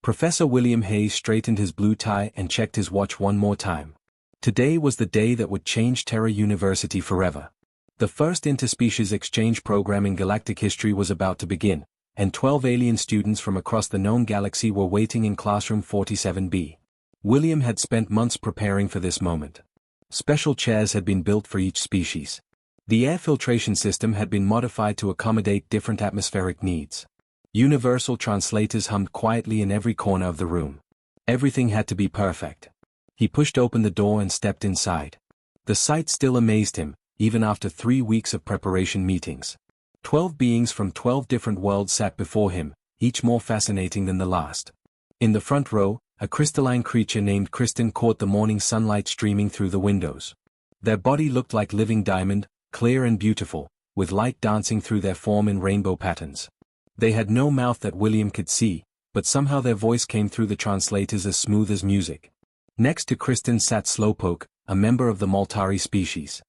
Professor William Hayes straightened his blue tie and checked his watch one more time. Today was the day that would change Terra University forever. The first interspecies exchange program in galactic history was about to begin, and 12 alien students from across the known galaxy were waiting in classroom 47B. William had spent months preparing for this moment. Special chairs had been built for each species. The air filtration system had been modified to accommodate different atmospheric needs. Universal translators hummed quietly in every corner of the room. Everything had to be perfect. He pushed open the door and stepped inside. The sight still amazed him, even after 3 weeks of preparation meetings. 12 beings from 12 different worlds sat before him, each more fascinating than the last. In the front row, a crystalline creature named Kristen caught the morning sunlight streaming through the windows. Their body looked like living diamond, clear and beautiful, with light dancing through their form in rainbow patterns. They had no mouth that William could see, but somehow their voice came through the translators as smooth as music. Next to Kristen sat Slowpoke, a member of the Moltari species.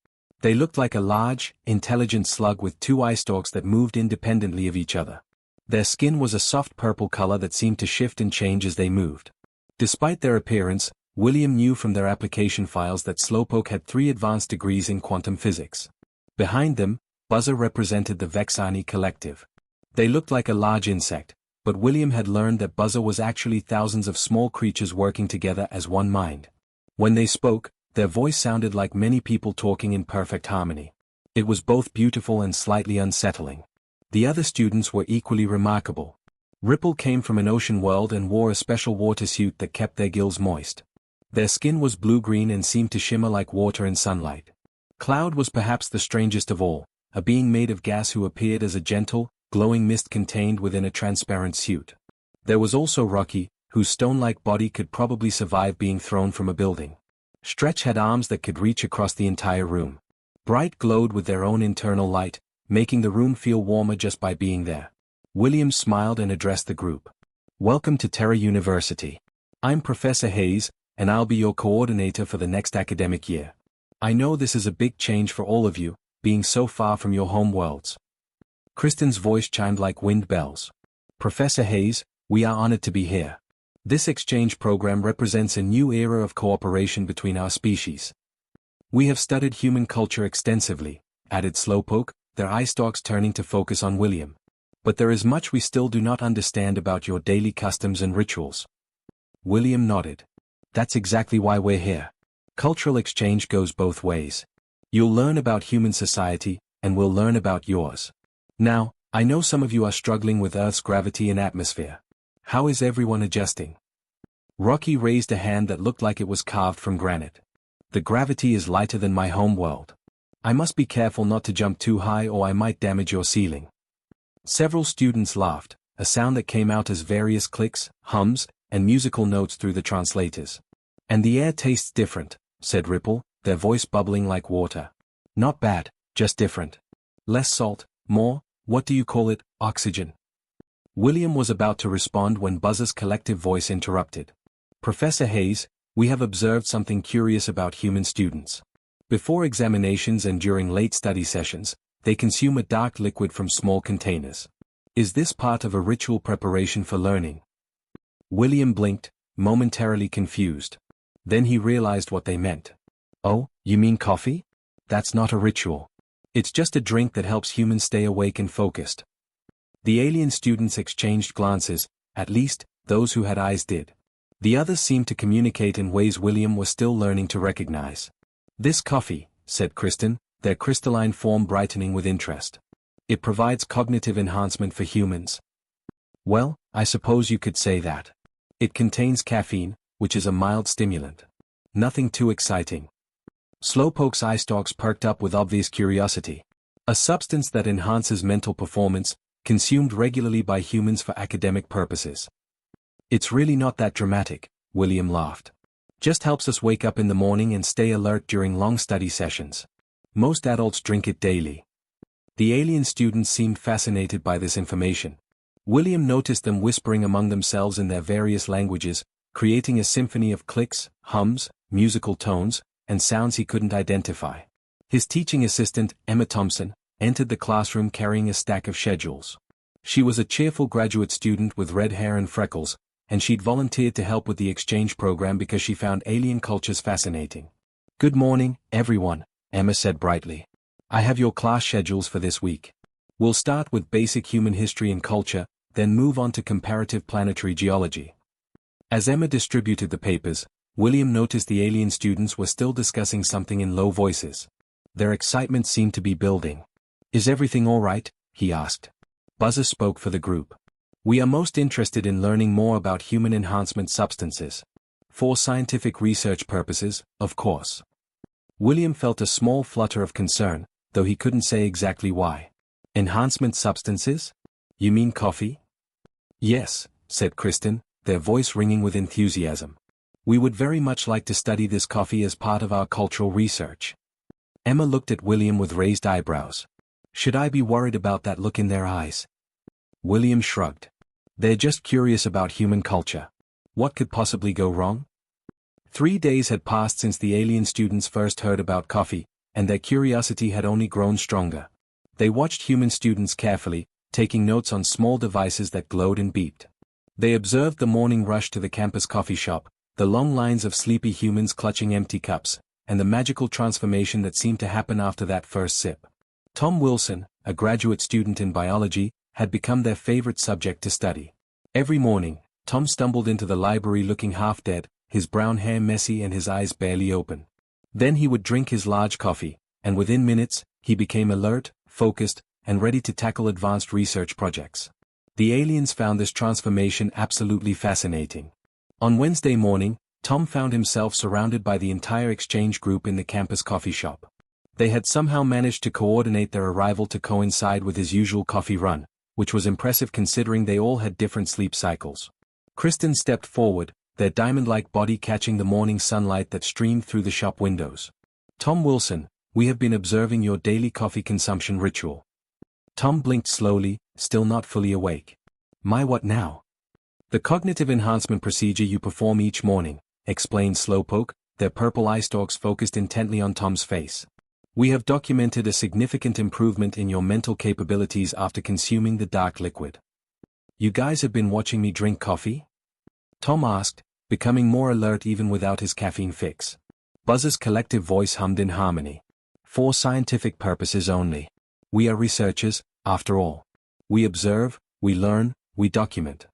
They looked like a large, intelligent slug with 2 eye stalks that moved independently of each other. Their skin was a soft purple color that seemed to shift and change as they moved. Despite their appearance, William knew from their application files that Slowpoke had 3 advanced degrees in quantum physics. Behind them, Buzzer represented the Vexani Collective. They looked like a large insect, but William had learned that Buzzer was actually thousands of small creatures working together as one mind. When they spoke, their voice sounded like many people talking in perfect harmony. It was both beautiful and slightly unsettling. The other students were equally remarkable. Ripple came from an ocean world and wore a special water suit that kept their gills moist. Their skin was blue-green and seemed to shimmer like water in sunlight. Cloud was perhaps the strangest of all, a being made of gas who appeared as a gentle, glowing mist contained within a transparent suit. There was also Rocky, whose stone-like body could probably survive being thrown from a building. Stretch had arms that could reach across the entire room. Bright glowed with their own internal light, making the room feel warmer just by being there. William smiled and addressed the group. Welcome to Terra University. I'm Professor Hayes, and I'll be your coordinator for the next academic year. I know this is a big change for all of you, being so far from your home worlds. Kristen's voice chimed like wind bells. Professor Hayes, we are honored to be here. This exchange program represents a new era of cooperation between our species. We have studied human culture extensively, added Slowpoke, their eye stalks turning to focus on William. But there is much we still do not understand about your daily customs and rituals. William nodded. That's exactly why we're here. Cultural exchange goes both ways. You'll learn about human society, and we'll learn about yours. Now, I know some of you are struggling with Earth's gravity and atmosphere. How is everyone adjusting? Rocky raised a hand that looked like it was carved from granite. The gravity is lighter than my home world. I must be careful not to jump too high or I might damage your ceiling. Several students laughed, a sound that came out as various clicks, hums, and musical notes through the translators. And the air tastes different, said Ripple, their voice bubbling like water. Not bad, just different. Less salt, more, what do you call it, oxygen? William was about to respond when Buzzer's collective voice interrupted. Professor Hayes, we have observed something curious about human students. Before examinations and during late study sessions, they consume a dark liquid from small containers. Is this part of a ritual preparation for learning? William blinked, momentarily confused. Then he realized what they meant. Oh, you mean coffee? That's not a ritual. It's just a drink that helps humans stay awake and focused. The alien students exchanged glances, at least, those who had eyes did. The others seemed to communicate in ways William was still learning to recognize. This coffee, said Kristen, their crystalline form brightening with interest. It provides cognitive enhancement for humans. Well, I suppose you could say that. It contains caffeine, which is a mild stimulant. Nothing too exciting. Slowpoke's eye stalks perked up with obvious curiosity. A substance that enhances mental performance, consumed regularly by humans for academic purposes. It's really not that dramatic, William laughed. Just helps us wake up in the morning and stay alert during long study sessions. Most adults drink it daily. The alien students seemed fascinated by this information. William noticed them whispering among themselves in their various languages, creating a symphony of clicks, hums, musical tones, and sounds he couldn't identify. His teaching assistant, Emma Thompson, entered the classroom carrying a stack of schedules. She was a cheerful graduate student with red hair and freckles, and she'd volunteered to help with the exchange program because she found alien cultures fascinating. "Good morning, everyone," Emma said brightly. "I have your class schedules for this week. We'll start with basic human history and culture, then move on to comparative planetary geology." As Emma distributed the papers, William noticed the alien students were still discussing something in low voices. Their excitement seemed to be building. "Is everything all right?" he asked. Buzzer spoke for the group. "We are most interested in learning more about human enhancement substances. For scientific research purposes, of course." William felt a small flutter of concern, though he couldn't say exactly why. "Enhancement substances? You mean coffee?" "Yes," said Kristen, their voice ringing with enthusiasm. "We would very much like to study this coffee as part of our cultural research." Emma looked at William with raised eyebrows. "Should I be worried about that look in their eyes?" William shrugged. "They're just curious about human culture. What could possibly go wrong?" 3 days had passed since the alien students first heard about coffee, and their curiosity had only grown stronger. They watched human students carefully, taking notes on small devices that glowed and beeped. They observed the morning rush to the campus coffee shop, the long lines of sleepy humans clutching empty cups, and the magical transformation that seemed to happen after that first sip. Tom Wilson, a graduate student in biology, had become their favorite subject to study. Every morning, Tom stumbled into the library looking half dead, his brown hair messy and his eyes barely open. Then he would drink his large coffee, and within minutes, he became alert, focused, and ready to tackle advanced research projects. The aliens found this transformation absolutely fascinating. On Wednesday morning, Tom found himself surrounded by the entire exchange group in the campus coffee shop. They had somehow managed to coordinate their arrival to coincide with his usual coffee run, which was impressive considering they all had different sleep cycles. Kristen stepped forward, their diamond-like body catching the morning sunlight that streamed through the shop windows. "Tom Wilson, we have been observing your daily coffee consumption ritual." Tom blinked slowly, still not fully awake. "My what now?" "The cognitive enhancement procedure you perform each morning," explained Slowpoke, their purple eye stalks focused intently on Tom's face. "We have documented a significant improvement in your mental capabilities after consuming the dark liquid." "You guys have been watching me drink coffee?" Tom asked, becoming more alert even without his caffeine fix. Buzz's collective voice hummed in harmony. "For scientific purposes only. We are researchers, after all. We observe, we learn, we document."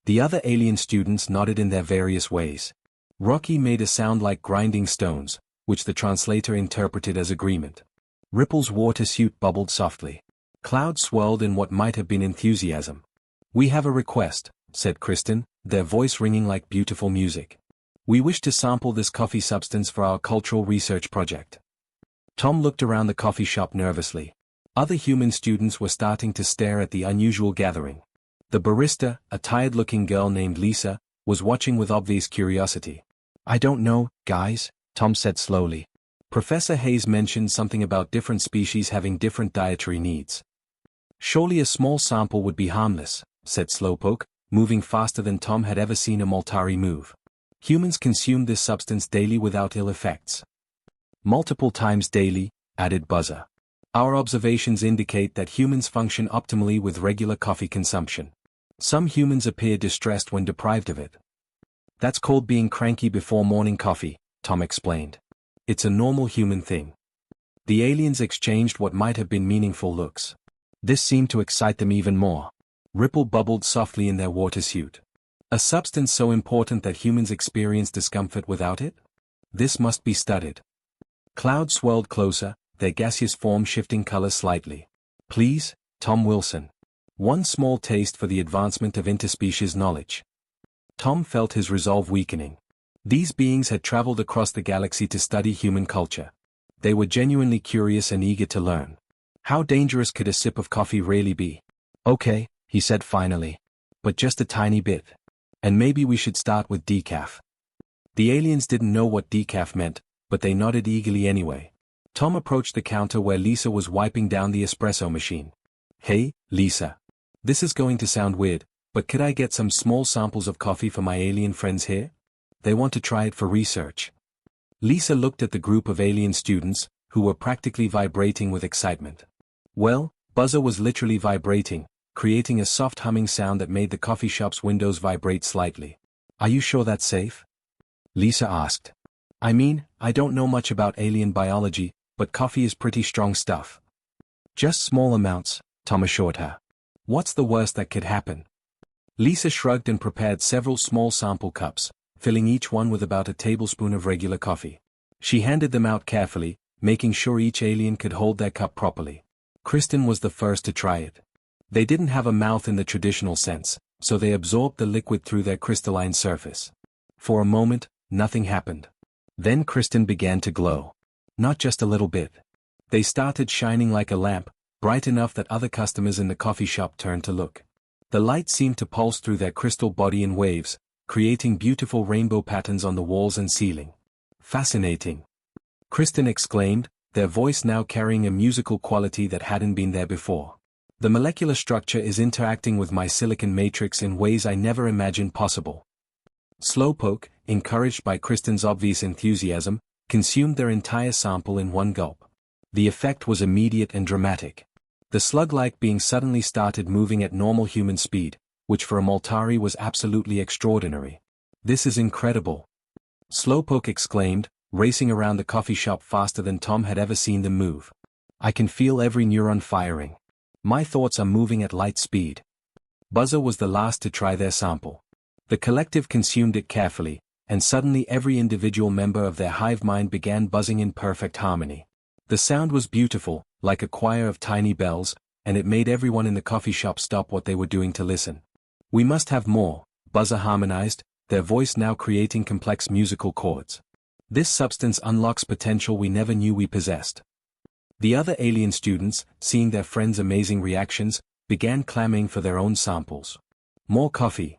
The other alien students nodded in their various ways. Rocky made a sound like grinding stones, which the translator interpreted as agreement. Ripple's water suit bubbled softly. Cloud swirled in what might have been enthusiasm. "We have a request," said Kristen, their voice ringing like beautiful music. "We wish to sample this coffee substance for our cultural research project." Tom looked around the coffee shop nervously. Other human students were starting to stare at the unusual gathering. The barista, a tired-looking girl named Lisa, was watching with obvious curiosity. "I don't know, guys," Tom said slowly. "Professor Hayes mentioned something about different species having different dietary needs." "Surely a small sample would be harmless," said Slowpoke, moving faster than Tom had ever seen a Moltari move. "Humans consume this substance daily without ill effects." "Multiple times daily," added Buzzer. "Our observations indicate that humans function optimally with regular coffee consumption. Some humans appear distressed when deprived of it." "That's called being cranky before morning coffee," Tom explained. "It's a normal human thing." The aliens exchanged what might have been meaningful looks. This seemed to excite them even more. Ripple bubbled softly in their water suit. "A substance so important that humans experience discomfort without it? This must be studied." Cloud swirled closer, their gaseous form shifting color slightly. "Please, Tom Wilson. One small taste for the advancement of interspecies knowledge." Tom felt his resolve weakening. These beings had traveled across the galaxy to study human culture. They were genuinely curious and eager to learn. How dangerous could a sip of coffee really be? "Okay," he said finally. "But just a tiny bit. And maybe we should start with decaf." The aliens didn't know what decaf meant, but they nodded eagerly anyway. Tom approached the counter where Lisa was wiping down the espresso machine. "Hey, Lisa. This is going to sound weird, but could I get some small samples of coffee for my alien friends here? They want to try it for research." Lisa looked at the group of alien students, who were practically vibrating with excitement. Well, Buzzer was literally vibrating, creating a soft humming sound that made the coffee shop's windows vibrate slightly. "Are you sure that's safe?" Lisa asked. "I mean, I don't know much about alien biology, but coffee is pretty strong stuff." "Just small amounts," Tom assured her. "What's the worst that could happen?" Lisa shrugged and prepared several small sample cups, filling each one with about a tablespoon of regular coffee. She handed them out carefully, making sure each alien could hold their cup properly. Kristen was the first to try it. They didn't have a mouth in the traditional sense, so they absorbed the liquid through their crystalline surface. For a moment, nothing happened. Then Kristen began to glow. Not just a little bit. They started shining like a lamp, bright enough that other customers in the coffee shop turned to look. The light seemed to pulse through their crystal body in waves, creating beautiful rainbow patterns on the walls and ceiling. "Fascinating!" Kristen exclaimed, their voice now carrying a musical quality that hadn't been there before. "The molecular structure is interacting with my silicon matrix in ways I never imagined possible." Slowpoke, encouraged by Kristen's obvious enthusiasm, consumed their entire sample in one gulp. The effect was immediate and dramatic. The slug-like being suddenly started moving at normal human speed, which for a Moltari was absolutely extraordinary. "This is incredible!" Slowpoke exclaimed, racing around the coffee shop faster than Tom had ever seen them move. "I can feel every neuron firing. My thoughts are moving at light speed." Buzzer was the last to try their sample. The collective consumed it carefully, and suddenly every individual member of their hive mind began buzzing in perfect harmony. The sound was beautiful, like a choir of tiny bells, and it made everyone in the coffee shop stop what they were doing to listen. "We must have more," Buzzer harmonized, their voice now creating complex musical chords. "This substance unlocks potential we never knew we possessed." The other alien students, seeing their friends' amazing reactions, began clamoring for their own samples. "More coffee."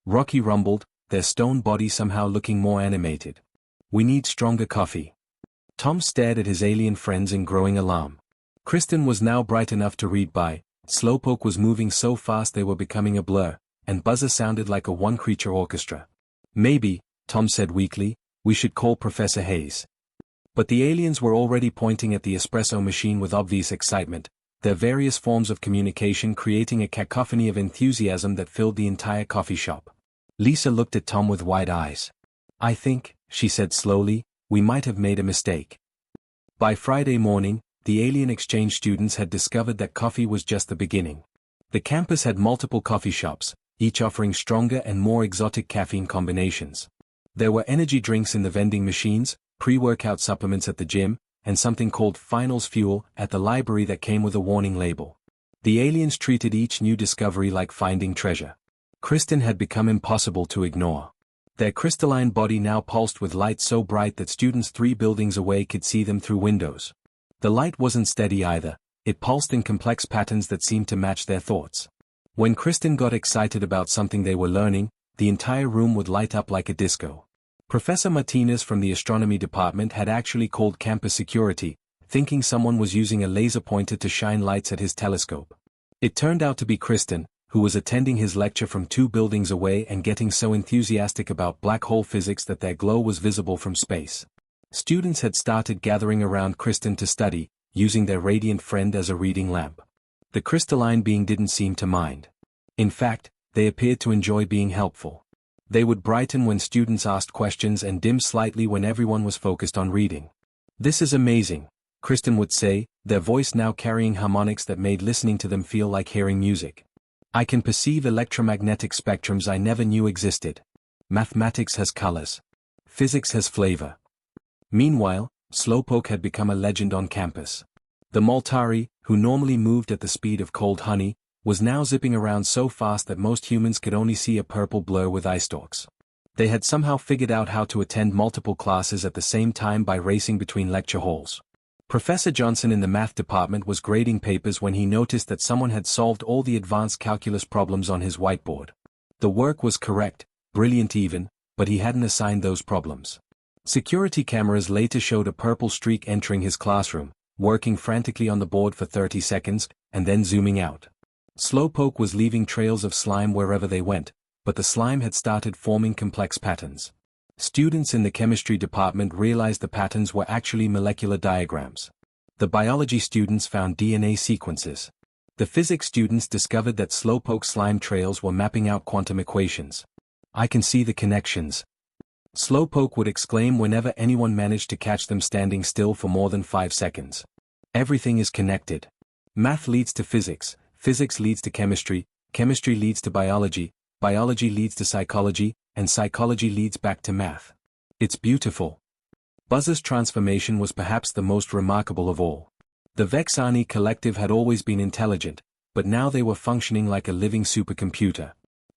Rocky rumbled, their stone body somehow looking more animated. "We need stronger coffee." Tom stared at his alien friends in growing alarm. Kristen was now bright enough to read by, Slowpoke was moving so fast they were becoming a blur, and Buzzer sounded like a one-creature orchestra. "Maybe," Tom said weakly, "we should call Professor Hayes." But the aliens were already pointing at the espresso machine with obvious excitement, their various forms of communication creating a cacophony of enthusiasm that filled the entire coffee shop. Lisa looked at Tom with wide eyes. "I think," she said slowly, "we might have made a mistake." By Friday morning, the alien exchange students had discovered that coffee was just the beginning. The campus had multiple coffee shops, each offering stronger and more exotic caffeine combinations. There were energy drinks in the vending machines, pre-workout supplements at the gym, and something called Finals Fuel at the library that came with a warning label. The aliens treated each new discovery like finding treasure. Kristen had become impossible to ignore. Their crystalline body now pulsed with light so bright that students 3 buildings away could see them through windows. The light wasn't steady either, it pulsed in complex patterns that seemed to match their thoughts. When Kristen got excited about something they were learning, the entire room would light up like a disco. Professor Martinez from the astronomy department had actually called campus security, thinking someone was using a laser pointer to shine lights at his telescope. It turned out to be Kristen, who was attending his lecture from 2 buildings away and getting so enthusiastic about black hole physics that their glow was visible from space. Students had started gathering around Kristen to study, using their radiant friend as a reading lamp. The crystalline being didn't seem to mind. In fact, they appeared to enjoy being helpful. They would brighten when students asked questions and dim slightly when everyone was focused on reading. "This is amazing," Kristen would say, their voice now carrying harmonics that made listening to them feel like hearing music. "I can perceive electromagnetic spectrums I never knew existed. Mathematics has colors. Physics has flavor." Meanwhile, Slowpoke had become a legend on campus. The Moltari, who normally moved at the speed of cold honey, was now zipping around so fast that most humans could only see a purple blur with eye stalks. They had somehow figured out how to attend multiple classes at the same time by racing between lecture halls. Professor Johnson in the math department was grading papers when he noticed that someone had solved all the advanced calculus problems on his whiteboard. The work was correct, brilliant even, but he hadn't assigned those problems. Security cameras later showed a purple streak entering his classroom, working frantically on the board for 30 seconds, and then zooming out. Slowpoke was leaving trails of slime wherever they went, but the slime had started forming complex patterns. Students in the chemistry department realized the patterns were actually molecular diagrams. The biology students found DNA sequences. The physics students discovered that slowpoke slime trails were mapping out quantum equations. "I can see the connections," Slowpoke would exclaim whenever anyone managed to catch them standing still for more than 5 seconds. "Everything is connected. Math leads to physics, physics leads to chemistry, chemistry leads to biology, biology leads to psychology, and psychology leads back to math. It's beautiful." Buzz's transformation was perhaps the most remarkable of all. The Vexani collective had always been intelligent, but now they were functioning like a living supercomputer.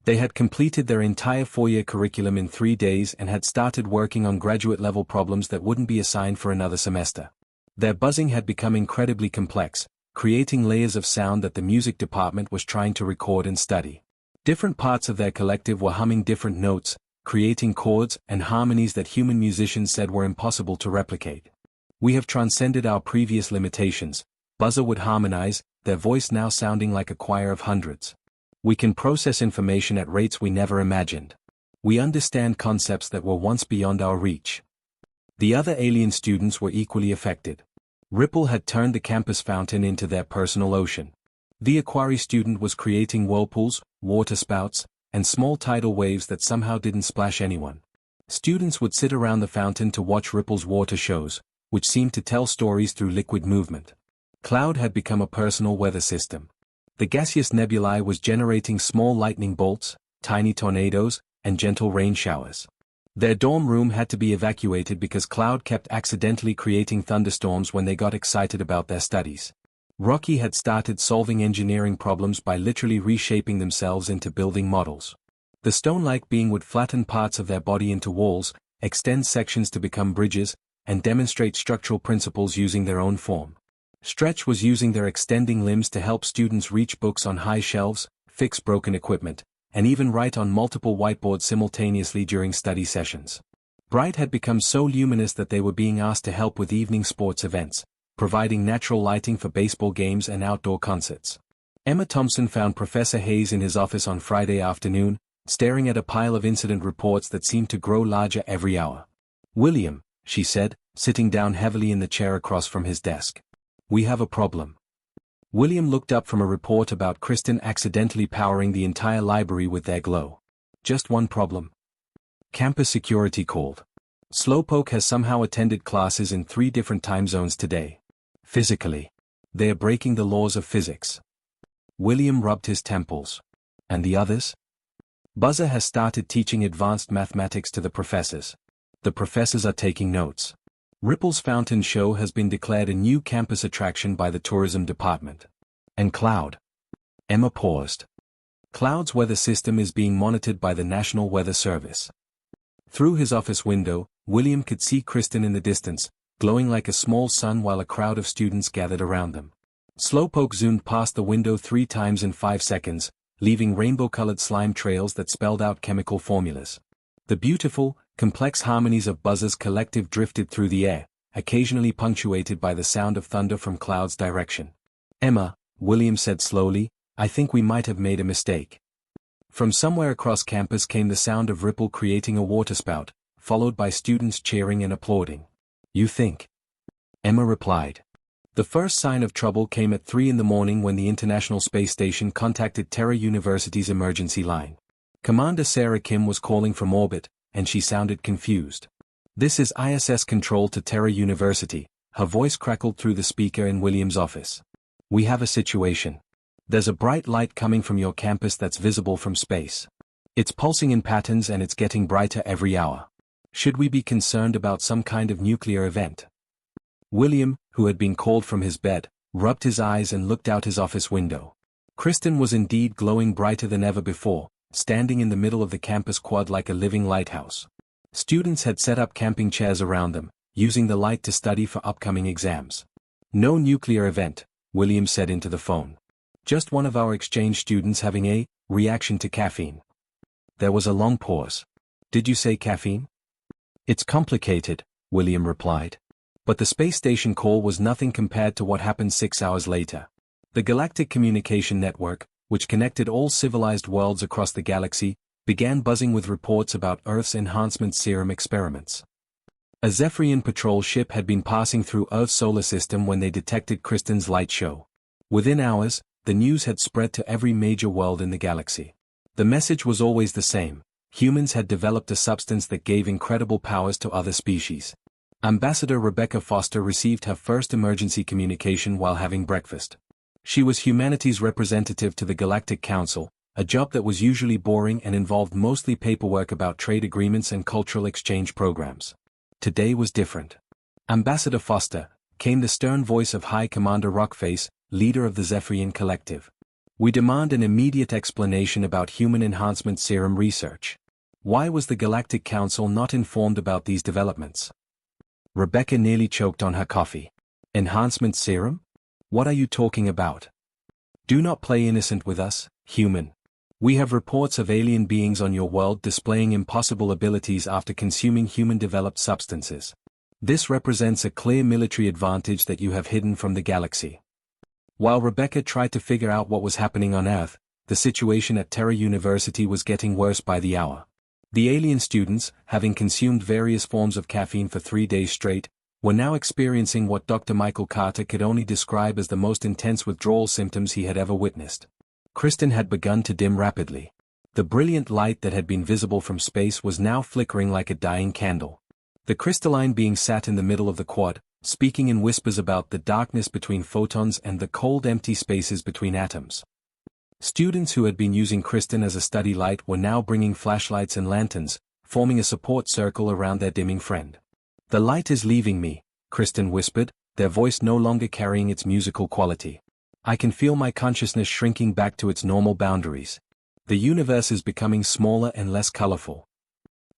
They had completed their entire 4-year curriculum in 3 days and had started working on graduate-level problems that wouldn't be assigned for another semester. Their buzzing had become incredibly complex, creating layers of sound that the music department was trying to record and study. Different parts of their collective were humming different notes, creating chords and harmonies that human musicians said were impossible to replicate. "We have transcended our previous limitations," Buzzer would harmonize, their voice now sounding like a choir of hundreds. "We can process information at rates we never imagined. We understand concepts that were once beyond our reach." The other alien students were equally affected. Ripple had turned the campus fountain into their personal ocean. The Aquari student was creating whirlpools, water spouts, and small tidal waves that somehow didn't splash anyone. Students would sit around the fountain to watch Ripple's water shows, which seemed to tell stories through liquid movement. Cloud had become a personal weather system. The gaseous nebulae was generating small lightning bolts, tiny tornadoes, and gentle rain showers. Their dorm room had to be evacuated because Cloud kept accidentally creating thunderstorms when they got excited about their studies. Rocky had started solving engineering problems by literally reshaping themselves into building models. The stone-like being would flatten parts of their body into walls, extend sections to become bridges, and demonstrate structural principles using their own form. Stretch was using their extending limbs to help students reach books on high shelves, fix broken equipment, and even write on multiple whiteboards simultaneously during study sessions. Bright had become so luminous that they were being asked to help with evening sports events, providing natural lighting for baseball games and outdoor concerts. Emma Thompson found Professor Hayes in his office on Friday afternoon, staring at a pile of incident reports that seemed to grow larger every hour. "William," she said, sitting down heavily in the chair across from his desk. "We have a problem." William looked up from a report about Kristen accidentally powering the entire library with their glow. "Just one problem." Campus security called. "Slowpoke has somehow attended classes in 3 different time zones today. Physically. They are breaking the laws of physics." William rubbed his temples. "And the others?" "Buzzer has started teaching advanced mathematics to the professors. The professors are taking notes. Ripple's Fountain Show has been declared a new campus attraction by the tourism department." "And Cloud?" Emma paused. "Cloud's weather system is being monitored by the National Weather Service." Through his office window, William could see Kristen in the distance, glowing like a small sun while a crowd of students gathered around them. Slowpoke zoomed past the window 3 times in 5 seconds, leaving rainbow-colored slime trails that spelled out chemical formulas. The beautiful, complex harmonies of Buzz's collective drifted through the air, occasionally punctuated by the sound of thunder from Cloud's direction. "Emma," William said slowly, "I think we might have made a mistake." From somewhere across campus came the sound of Ripple creating a waterspout, followed by students cheering and applauding. "You think?" Emma replied. The first sign of trouble came at 3 in the morning when the International Space Station contacted Terra University's emergency line. Commander Sarah Kim was calling from orbit, and she sounded confused. "This is ISS Control to Terra University," her voice crackled through the speaker in William's office. "We have a situation. There's a bright light coming from your campus that's visible from space. It's pulsing in patterns and it's getting brighter every hour. Should we be concerned about some kind of nuclear event?" William, who had been called from his bed, rubbed his eyes and looked out his office window. Kristen was indeed glowing brighter than ever before, standing in the middle of the campus quad like a living lighthouse. Students had set up camping chairs around them, using the light to study for upcoming exams. "No nuclear event," William said into the phone. "Just one of our exchange students having a reaction to caffeine." There was a long pause. "Did you say caffeine?" "It's complicated," William replied. But the space station call was nothing compared to what happened 6 hours later. The Galactic Communication Network, which connected all civilized worlds across the galaxy, began buzzing with reports about Earth's enhancement serum experiments. A Zephyrian patrol ship had been passing through Earth's solar system when they detected Kristen's light show. Within hours, the news had spread to every major world in the galaxy. The message was always the same: humans had developed a substance that gave incredible powers to other species. Ambassador Rebecca Foster received her first emergency communication while having breakfast. She was humanity's representative to the Galactic Council, a job that was usually boring and involved mostly paperwork about trade agreements and cultural exchange programs. Today was different. Ambassador Foster, came the stern voice of High Commander Rockface, leader of the Zephyrian Collective. We demand an immediate explanation about human enhancement serum research. Why was the Galactic Council not informed about these developments? Rebecca nearly choked on her coffee. Enhancement serum? What are you talking about? Do not play innocent with us, human. We have reports of alien beings on your world displaying impossible abilities after consuming human-developed substances. This represents a clear military advantage that you have hidden from the galaxy. While Rebecca tried to figure out what was happening on Earth, the situation at Terra University was getting worse by the hour. The alien students, having consumed various forms of caffeine for 3 days straight, were now experiencing what Dr. Michael Carter could only describe as the most intense withdrawal symptoms he had ever witnessed. Kristen had begun to dim rapidly. The brilliant light that had been visible from space was now flickering like a dying candle. The crystalline being sat in the middle of the quad, speaking in whispers about the darkness between photons and the cold empty spaces between atoms. Students who had been using Kristen as a study light were now bringing flashlights and lanterns, forming a support circle around their dimming friend. "The light is leaving me," Kristen whispered, their voice no longer carrying its musical quality. "I can feel my consciousness shrinking back to its normal boundaries. The universe is becoming smaller and less colorful."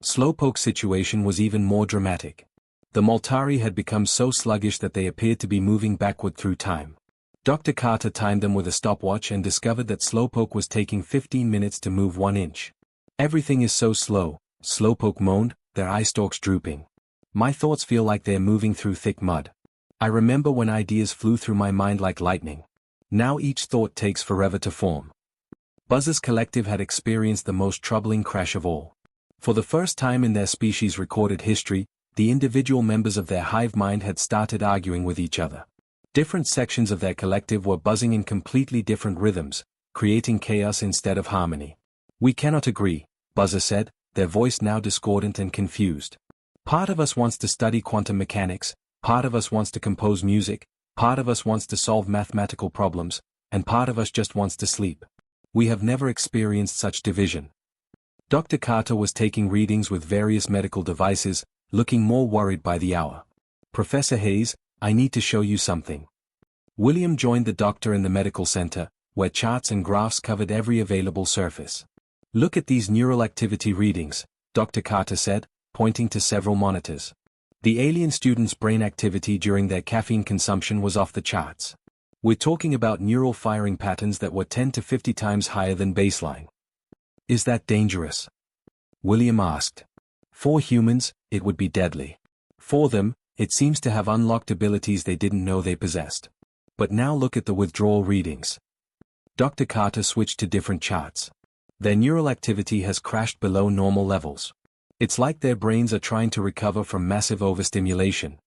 Slowpoke's situation was even more dramatic. The Moltari had become so sluggish that they appeared to be moving backward through time. Dr. Carter timed them with a stopwatch and discovered that Slowpoke was taking 15 minutes to move 1 inch. "Everything is so slow," Slowpoke moaned, their eye stalks drooping. "My thoughts feel like they're moving through thick mud. I remember when ideas flew through my mind like lightning. Now each thought takes forever to form." Buzz's collective had experienced the most troubling crash of all. For the first time in their species' recorded history, the individual members of their hive mind had started arguing with each other. Different sections of their collective were buzzing in completely different rhythms, creating chaos instead of harmony. "We cannot agree," Buzzer said, their voice now discordant and confused. "Part of us wants to study quantum mechanics, part of us wants to compose music, part of us wants to solve mathematical problems, and part of us just wants to sleep. We have never experienced such division." Dr. Carter was taking readings with various medical devices, looking more worried by the hour. "Professor Hayes, I need to show you something." William joined the doctor in the medical center, where charts and graphs covered every available surface. "Look at these neural activity readings," Dr. Carter said, pointing to several monitors. The alien students' brain activity during their caffeine consumption was off the charts. "We're talking about neural firing patterns that were 10 to 50 times higher than baseline." "Is that dangerous?" William asked. "For humans, it would be deadly. For them, it seems to have unlocked abilities they didn't know they possessed. But now look at the withdrawal readings." Dr. Carter switched to different charts. Their neural activity has crashed below normal levels. It's like their brains are trying to recover from massive overstimulation.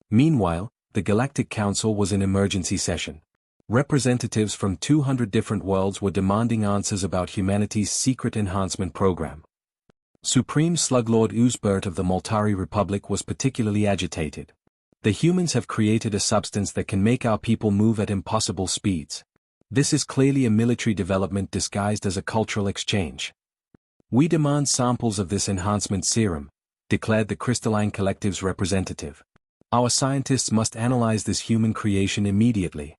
Meanwhile, the Galactic Council was in emergency session. Representatives from 200 different worlds were demanding answers about humanity's secret enhancement program. Supreme Sluglord Uzbert of the Moltari Republic was particularly agitated. "The humans have created a substance that can make our people move at impossible speeds. This is clearly a military development disguised as a cultural exchange. We demand samples of this enhancement serum," declared the Crystalline Collective's representative. "Our scientists must analyze this human creation immediately."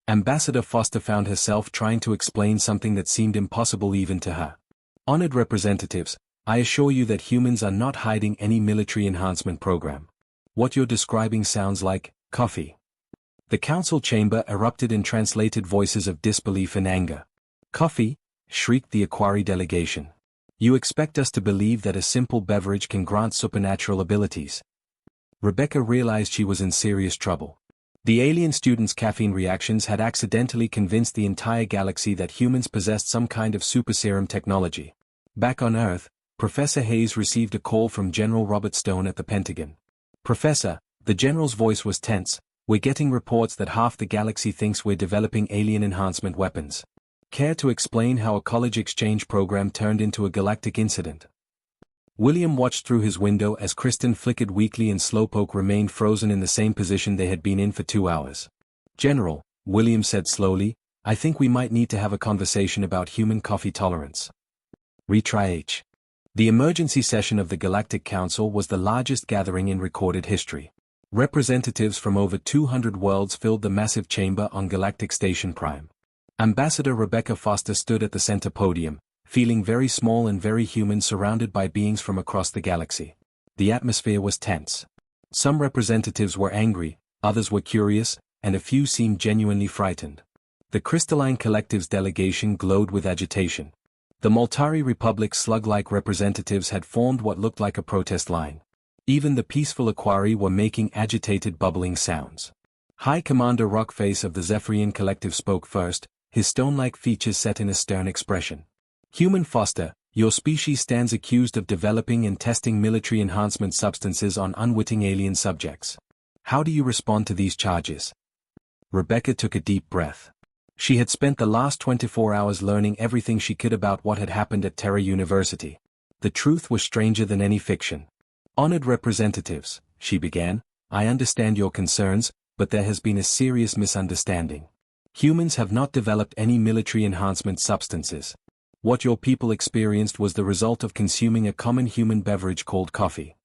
Ambassador Foster found herself trying to explain something that seemed impossible even to her. "Honored representatives, I assure you that humans are not hiding any military enhancement program. What you're describing sounds like coffee." The council chamber erupted in translated voices of disbelief and anger. "Coffee?" shrieked the Aquari delegation. "You expect us to believe that a simple beverage can grant supernatural abilities?" Rebecca realized she was in serious trouble. The alien students' caffeine reactions had accidentally convinced the entire galaxy that humans possessed some kind of super serum technology. Back on Earth, Professor Hayes received a call from General Robert Stone at the Pentagon. "Professor," the general's voice was tense, We're getting reports that half the galaxy thinks we're developing alien enhancement weapons. Care to explain how a college exchange program turned into a galactic incident? William watched through his window as Kristen flickered weakly and Slowpoke remained frozen in the same position they had been in for 2 hours. General, William said slowly, I think we might need to have a conversation about human coffee tolerance. Retry H. The emergency session of the Galactic Council was the largest gathering in recorded history. Representatives from over 200 worlds filled the massive chamber on Galactic Station Prime. Ambassador Rebecca Foster stood at the center podium, feeling very small and very human surrounded by beings from across the galaxy. The atmosphere was tense. Some representatives were angry, others were curious, and a few seemed genuinely frightened. The Crystalline Collective's delegation glowed with agitation. The Moltari Republic's slug-like representatives had formed what looked like a protest line. Even the peaceful Aquari were making agitated bubbling sounds. High Commander Rockface of the Zephyrian Collective spoke first, his stone-like features set in a stern expression. Human Foster, your species stands accused of developing and testing military enhancement substances on unwitting alien subjects. How do you respond to these charges? Rebecca took a deep breath. She had spent the last 24 hours learning everything she could about what had happened at Terra University. The truth was stranger than any fiction. Honored representatives, she began, I understand your concerns, but there has been a serious misunderstanding. Humans have not developed any military enhancement substances. What your people experienced was the result of consuming a common human beverage called coffee.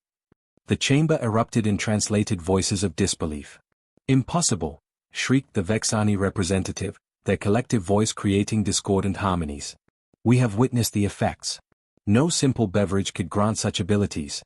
The chamber erupted in translated voices of disbelief. Impossible, shrieked the Vexani representative, their collective voice creating discordant harmonies. We have witnessed the effects. No simple beverage could grant such abilities.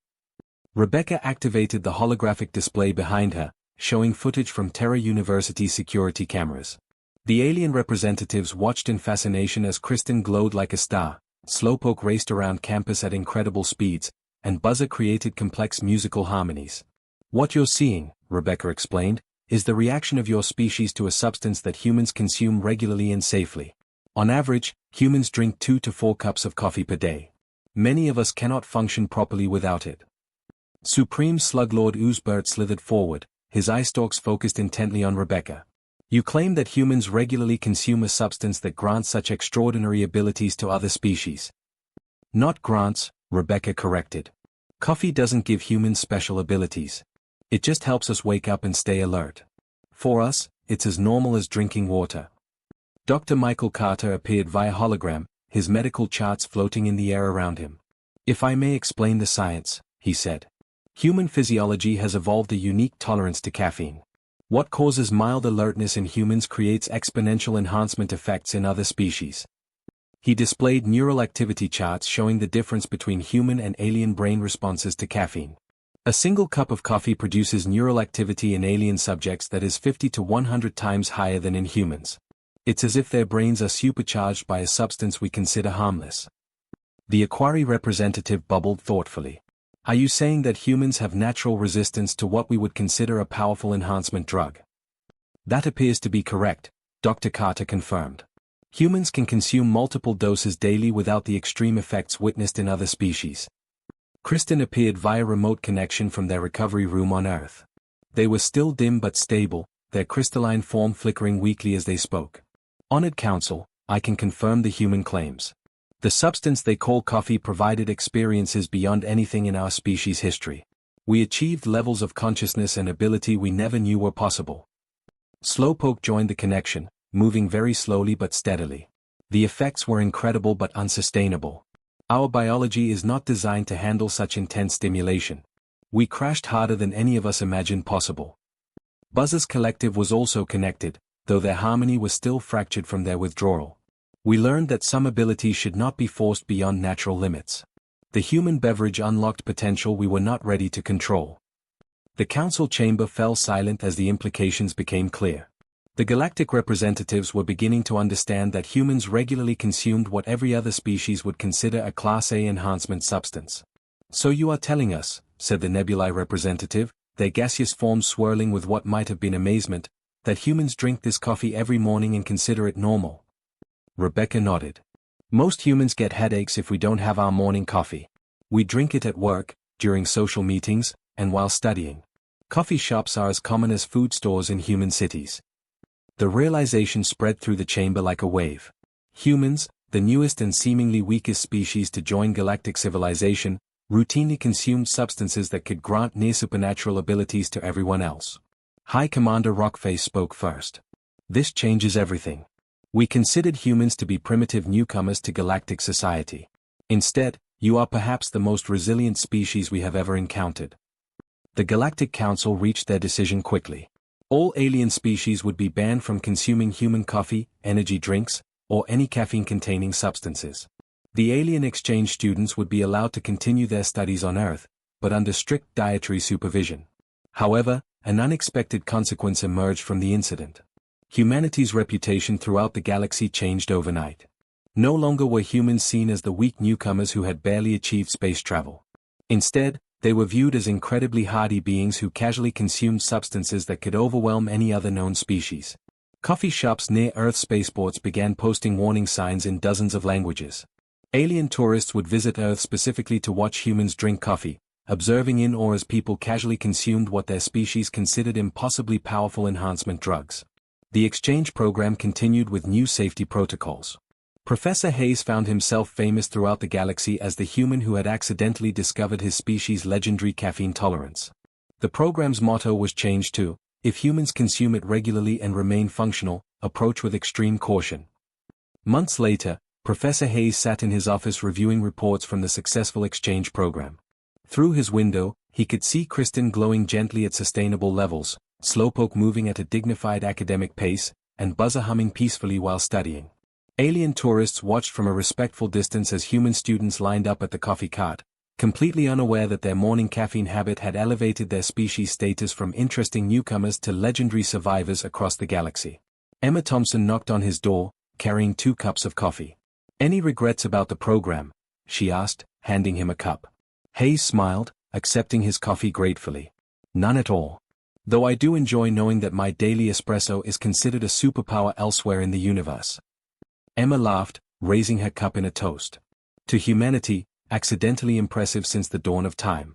Rebecca activated the holographic display behind her, showing footage from Terra University security cameras. The alien representatives watched in fascination as Kristen glowed like a star, Slowpoke raced around campus at incredible speeds, and Buzzer created complex musical harmonies. What you're seeing, Rebecca explained, is the reaction of your species to a substance that humans consume regularly and safely. On average, humans drink 2 to 4 cups of coffee per day. Many of us cannot function properly without it. Supreme Sluglord Oozbert slithered forward, his eye stalks focused intently on Rebecca. You claim that humans regularly consume a substance that grants such extraordinary abilities to other species. Not grants, Rebecca corrected. Coffee doesn't give humans special abilities. It just helps us wake up and stay alert. For us, it's as normal as drinking water. Dr. Michael Carter appeared via hologram, his medical charts floating in the air around him. If I may explain the science, he said. Human physiology has evolved a unique tolerance to caffeine. What causes mild alertness in humans creates exponential enhancement effects in other species. He displayed neural activity charts showing the difference between human and alien brain responses to caffeine. A single cup of coffee produces neural activity in alien subjects that is 50 to 100 times higher than in humans. It's as if their brains are supercharged by a substance we consider harmless. The Aquari representative bubbled thoughtfully. Are you saying that humans have natural resistance to what we would consider a powerful enhancement drug? That appears to be correct, Dr. Carter confirmed. Humans can consume multiple doses daily without the extreme effects witnessed in other species. Kristen appeared via remote connection from their recovery room on Earth. They were still dim but stable, their crystalline form flickering weakly as they spoke. Honored Council, I can confirm the human claims. The substance they call coffee provided experiences beyond anything in our species' history. We achieved levels of consciousness and ability we never knew were possible. Slowpoke joined the connection, moving very slowly but steadily. The effects were incredible but unsustainable. Our biology is not designed to handle such intense stimulation. We crashed harder than any of us imagined possible. Buzz's collective was also connected, though their harmony was still fractured from their withdrawal. We learned that some abilities should not be forced beyond natural limits. The human beverage unlocked potential we were not ready to control. The council chamber fell silent as the implications became clear. The galactic representatives were beginning to understand that humans regularly consumed what every other species would consider a Class A enhancement substance. So you are telling us, said the nebulae representative, their gaseous forms swirling with what might have been amazement, that humans drink this coffee every morning and consider it normal. Rebecca nodded. Most humans get headaches if we don't have our morning coffee. We drink it at work, during social meetings, and while studying. Coffee shops are as common as food stores in human cities. The realization spread through the chamber like a wave. Humans, the newest and seemingly weakest species to join galactic civilization, routinely consumed substances that could grant near-supernatural abilities to everyone else. High Commander Rockface spoke first. This changes everything. We considered humans to be primitive newcomers to galactic society. Instead, you are perhaps the most resilient species we have ever encountered. The Galactic Council reached their decision quickly. All alien species would be banned from consuming human coffee, energy drinks, or any caffeine-containing substances. The alien exchange students would be allowed to continue their studies on Earth, but under strict dietary supervision. However, an unexpected consequence emerged from the incident. Humanity's reputation throughout the galaxy changed overnight. No longer were humans seen as the weak newcomers who had barely achieved space travel. Instead, they were viewed as incredibly hardy beings who casually consumed substances that could overwhelm any other known species. Coffee shops near Earth spaceports began posting warning signs in dozens of languages. Alien tourists would visit Earth specifically to watch humans drink coffee, observing in awe as people casually consumed what their species considered impossibly powerful enhancement drugs. The exchange program continued with new safety protocols. Professor Hayes found himself famous throughout the galaxy as the human who had accidentally discovered his species' legendary caffeine tolerance. The program's motto was changed to, "If humans consume it regularly and remain functional, approach with extreme caution." Months later, Professor Hayes sat in his office reviewing reports from the successful exchange program. Through his window, he could see Kristen glowing gently at sustainable levels, Slowpoke moving at a dignified academic pace, and Buzzer humming peacefully while studying. Alien tourists watched from a respectful distance as human students lined up at the coffee cart, completely unaware that their morning caffeine habit had elevated their species' status from interesting newcomers to legendary survivors across the galaxy. Emma Thompson knocked on his door, carrying 2 cups of coffee. "Any regrets about the program?" she asked, handing him a cup. Hayes smiled, accepting his coffee gratefully. "None at all. Though I do enjoy knowing that my daily espresso is considered a superpower elsewhere in the universe." Emma laughed, raising her cup in a toast. "To humanity, accidentally impressive since the dawn of time."